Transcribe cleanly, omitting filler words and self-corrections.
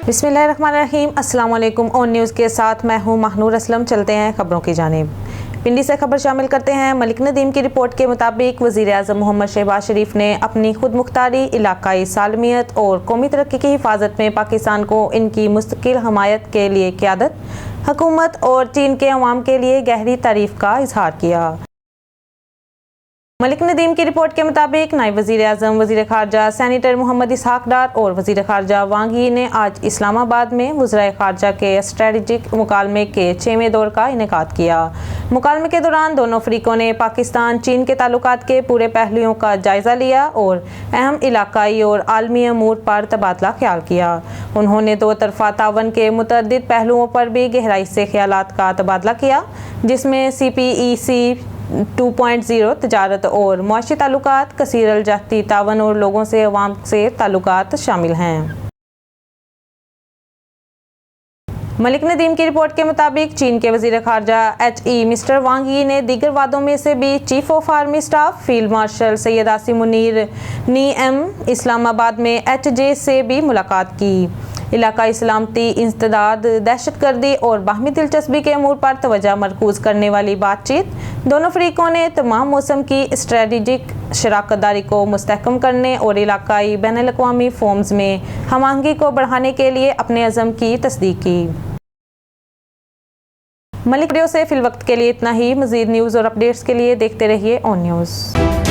बिस्मिल्लाहिर्रहमानिर्रहीम। अस्सलाम वालेकुम। ऑन न्यूज़ के साथ मैं हूं महनूर असलम। चलते हैं खबरों की जानिब। पिंडी से खबर शामिल करते हैं। मलिक नदीम की रिपोर्ट के मुताबिक वज़ीर आज़म मोहम्मद शहबाज शरीफ ने अपनी खुद मुख्तारी, इलाकाई सालमियत और कौमी तरक्की की हिफाजत में पाकिस्तान को इनकी मुस्तकिल हमायत के लिए क़यादत, हुकूमत और चीन के अवाम के लिए गहरी तारीफ़ का इजहार किया। मलिक नदीम की रिपोर्ट के मुताबिक नायब वज़ीर आज़म, वज़ीर ख़ारजा सेनेटर मोहम्मद इसहाक डार और वज़ीर ख़ारजा वांग यी ने आज इस्लामाबाद में वज़राए ख़ारजा के स्ट्रेटजिक मुकालमे के 6वें दौर का इनेकाद किया। मुकालमे के दौरान दोनों फ़रीक़ों ने पाकिस्तान चीन के ताल्लुकात के पूरे पहलुओं का जायज़ा लिया और अहम इलाकाई और आलमी अमूर पर तबादला ख्याल किया। उन्होंने दो तरफ़ा तावन के मुतअद्दिद पहलुओं पर भी गहराई से ख़यालात का तबादला किया, जिसमें CPEC 2.0, तजारत और मुआशी ताल्लुकात, कसीर अलजहती तावन और लोगों से अवाम से ताल्लुकात शामिल हैं। मलिक नदीम की रिपोर्ट के मुताबिक चीन के वज़ीर ख़ारजा HE मिस्टर वांग यी ने दीगर वादों में से भी chief of army staff field marshal Syed Asim Munir NEM Islamabad में HJ से भी मुलाकात की। इलाकाई सलामती, इंसदाद, दहशतगर्दी और बाहमी दिलचस्पी के अमूर पर तवज्जो मरकूज़ करने वाली बातचीत दोनों फ़रीक़ों ने तमाम मौसम की स्ट्रेटजिक शराकत-दारी को मुस्तहकम करने और इलाकाई बैनुल-अक़वामी फोरम्स में हम-आहंगी को बढ़ाने के लिए अपने अज़्म की तस्दीक की। मलिक रेडियो से फ़िल वक्त के लिए इतना ही। मज़ीद न्यूज़ और अपडेट्स के लिए देखते रहिए ऑन न्यूज़।